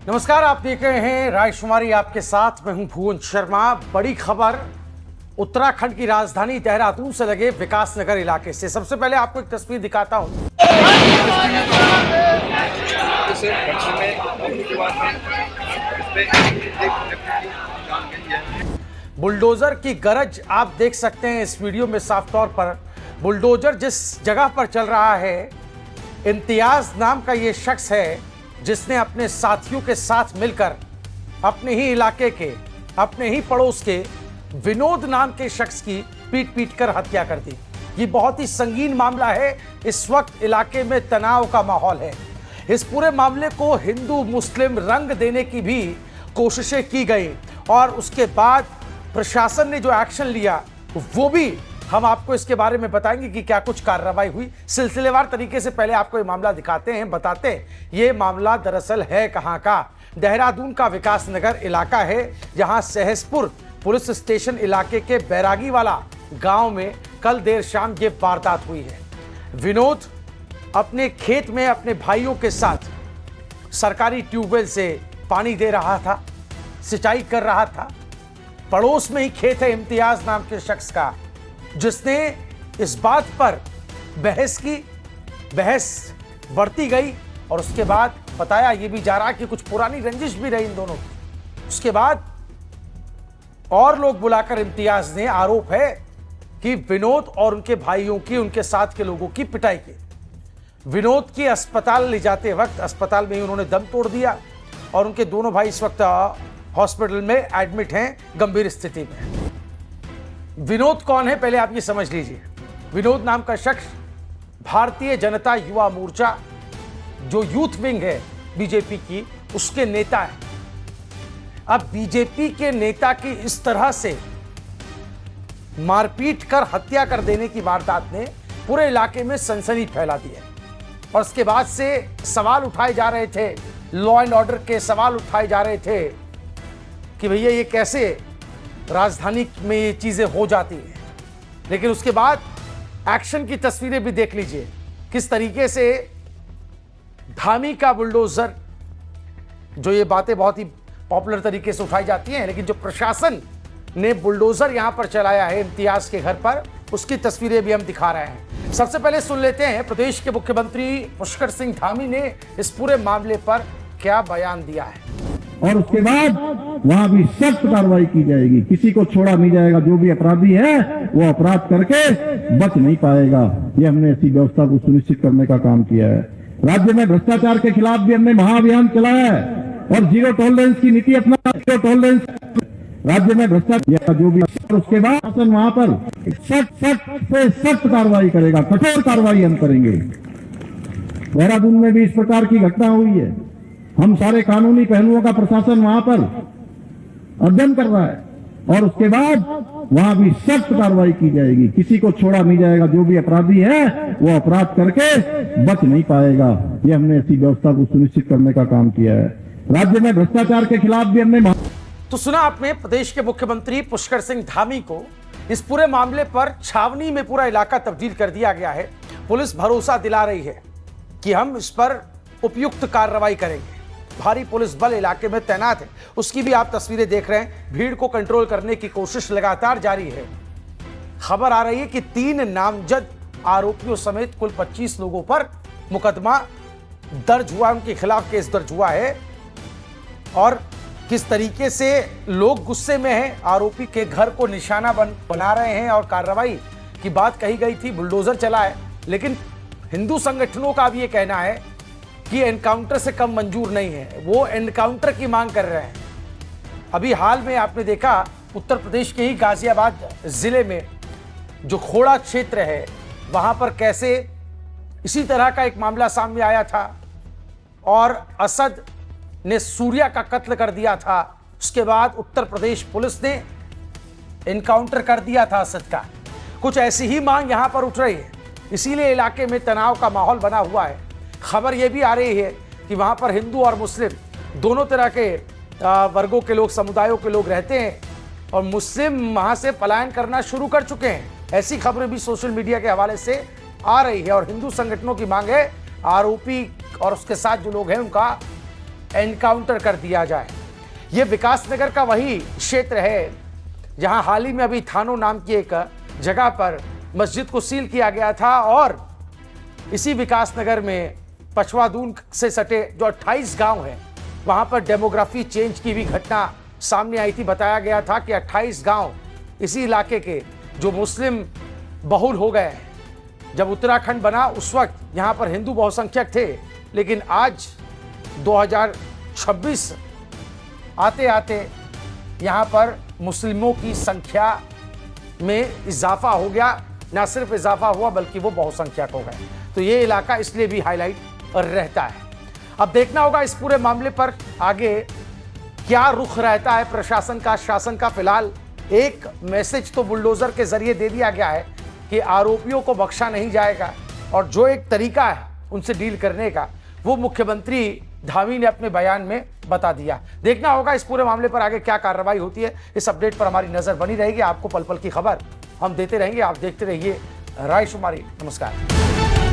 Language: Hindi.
नमस्कार, आप देख रहे हैं रायशुमारी आपके साथ। मैं हूं भुवन शर्मा। बड़ी खबर उत्तराखंड की राजधानी देहरादून से लगे विकास नगर इलाके से। सबसे पहले आपको एक तस्वीर दिखाता हूं। बुलडोजर की गरज आप देख सकते हैं इस वीडियो में साफ तौर पर। बुलडोजर जिस जगह पर चल रहा है, इम्तियाज नाम का ये शख्स है जिसने अपने साथियों के साथ मिलकर अपने ही इलाके के, अपने ही पड़ोस के विनोद नाम के शख्स की पीट कर हत्या कर दी। ये बहुत ही संगीन मामला है। इस वक्त इलाके में तनाव का माहौल है। इस पूरे मामले को हिंदू मुस्लिम रंग देने की भी कोशिशें की गई और उसके बाद प्रशासन ने जो एक्शन लिया वो भी हम आपको इसके बारे में बताएंगे कि क्या कुछ कार्रवाई हुई। सिलसिलेवार तरीके से पहले आपको ये मामला दिखाते हैं, बताते हैं ये मामला दरअसल है कहां का। देहरादून का विकास नगर इलाका है जहां सहसपुर पुलिस स्टेशन इलाके के बैरागी वाला गांव में कल देर शाम ये वारदात हुई है। विनोद अपने खेत में अपने भाइयों के साथ सरकारी ट्यूबवेल से पानी दे रहा था, सिंचाई कर रहा था। पड़ोस में ही खेत है इम्तियाज नाम के शख्स का, जिसने इस बात पर बहस बढ़ती गई और उसके बाद बताया ये भी जा रहा कि कुछ पुरानी रंजिश भी रही इन दोनों की। उसके बाद और लोग बुलाकर इम्तियाज ने आरोप है कि विनोद और उनके भाइयों की, उनके साथ के लोगों की पिटाई की। विनोद की अस्पताल ले जाते वक्त अस्पताल में ही उन्होंने दम तोड़ दिया और उनके दोनों भाई इस वक्त हॉस्पिटल में एडमिट हैं गंभीर स्थिति में। विनोद कौन है पहले आप ये समझ लीजिए। विनोद नाम का शख्स भारतीय जनता युवा मोर्चा जो यूथ विंग है बीजेपी की, उसके नेता है। अब बीजेपी के नेता की इस तरह से मारपीट कर हत्या कर देने की वारदात ने पूरे इलाके में सनसनी फैला दी है और उसके बाद से सवाल उठाए जा रहे थे, लॉ एंड ऑर्डर के सवाल उठाए जा रहे थे कि भैया ये कैसे राजधानी में ये चीजें हो जाती हैं। लेकिन उसके बाद एक्शन की तस्वीरें भी देख लीजिए, किस तरीके से धामी का बुलडोजर, जो ये बातें बहुत ही पॉपुलर तरीके से उठाई जाती हैं, लेकिन जो प्रशासन ने बुलडोजर यहां पर चलाया है इम्तियाज के घर पर, उसकी तस्वीरें भी हम दिखा रहे हैं। सबसे पहले सुन लेते हैं प्रदेश के मुख्यमंत्री पुष्कर सिंह धामी ने इस पूरे मामले पर क्या बयान दिया है। और उसके बाद वहां भी सख्त कार्रवाई की जाएगी। किसी को छोड़ा नहीं जाएगा। जो भी अपराधी है वो अपराध करके बच नहीं पाएगा। ये हमने ऐसी व्यवस्था को सुनिश्चित करने का काम किया है। राज्य में भ्रष्टाचार के खिलाफ भी हमने महाअभियान चलाया है और जीरो टॉलरेंस की नीति अपना। जीरो टॉलरेंस राज्य में भ्रष्टाचार जो भी, उसके बाद शासन वहां पर सख्त कार्रवाई करेगा। कठोर कार्रवाई हम करेंगे। देहरादून में भी इस प्रकार की घटना हुई है। हम सारे कानूनी पहलुओं का प्रशासन वहां पर अध्ययन कर रहा है और उसके बाद वहां भी सख्त कार्रवाई की जाएगी। किसी को छोड़ा नहीं जाएगा। जो भी अपराधी है वो अपराध करके बच नहीं पाएगा। ये हमने ऐसी व्यवस्था को सुनिश्चित करने का काम किया है। राज्य में भ्रष्टाचार के खिलाफ भी हमने तो सुना आपने प्रदेश के मुख्यमंत्री पुष्कर सिंह धामी को। इस पूरे मामले पर छावनी में पूरा इलाका तब्दील कर दिया गया है। पुलिस भरोसा दिला रही है कि हम इस पर उपयुक्त कार्रवाई करेंगे। भारी पुलिस बल इलाके में तैनात है। उसकी भी आप तस्वीरें देख रहे हैं। भीड़ को कंट्रोल करने की कोशिश लगातार जारी है। खबर आ रही है कि 3 नामजद आरोपियों समेत कुल 25 लोगों पर मुकदमा दर्ज हुआ, उनके खिलाफ केस दर्ज हुआ है। और किस तरीके से लोग गुस्से में हैं, आरोपी के घर को निशाना बना रहे हैं और कार्रवाई की बात कही गई थी, बुलडोजर चला है। लेकिन हिंदू संगठनों का भी ये कहना है कि एनकाउंटर से कम मंजूर नहीं है, वो एनकाउंटर की मांग कर रहे हैं। अभी हाल में आपने देखा उत्तर प्रदेश के ही गाजियाबाद जिले में जो खोड़ा क्षेत्र है, वहां पर कैसे इसी तरह का एक मामला सामने आया था और असद ने सूर्या का कत्ल कर दिया था। उसके बाद उत्तर प्रदेश पुलिस ने एनकाउंटर कर दिया था असद का। कुछ ऐसी ही मांग यहां पर उठ रही है, इसीलिए इलाके में तनाव का माहौल बना हुआ है। खबर यह भी आ रही है कि वहां पर हिंदू और मुस्लिम दोनों तरह के वर्गों के लोग, समुदायों के लोग रहते हैं और मुस्लिम वहां से पलायन करना शुरू कर चुके हैं। ऐसी खबरें भी सोशल मीडिया के हवाले से आ रही है और हिंदू संगठनों की मांग है आरोपी और उसके साथ जो लोग हैं उनका एनकाउंटर कर दिया जाए। ये विकासनगर का वही क्षेत्र है जहां हाल ही में अभी थानो नाम की एक जगह पर मस्जिद को सील किया गया था और इसी विकासनगर में पछवादून से सटे जो 28 गांव हैं वहां पर डेमोग्राफी चेंज की भी घटना सामने आई थी। बताया गया था कि 28 गांव इसी इलाके के जो मुस्लिम बहुल हो गए हैं। जब उत्तराखंड बना उस वक्त यहां पर हिंदू बहुसंख्यक थे, लेकिन आज 2026 आते आते यहां पर मुस्लिमों की संख्या में इजाफा हो गया। ना सिर्फ इजाफा हुआ बल्कि वो बहुसंख्यक हो गए। तो ये इलाका इसलिए भी हाईलाइट रहता है। अब देखना होगा इस पूरे मामले पर आगे क्या रुख रहता है प्रशासन का, शासन का। फिलहाल एक मैसेज तो बुलडोजर के जरिए दे दिया गया है कि आरोपियों को बख्शा नहीं जाएगा और जो एक तरीका है उनसे डील करने का वो मुख्यमंत्री धामी ने अपने बयान में बता दिया। देखना होगा इस पूरे मामले पर आगे क्या कार्रवाई होती है। इस अपडेट पर हमारी नजर बनी रहेगी। आपको पल पल की खबर हम देते रहेंगे। आप देखते रहिए रायशुमारी। नमस्कार।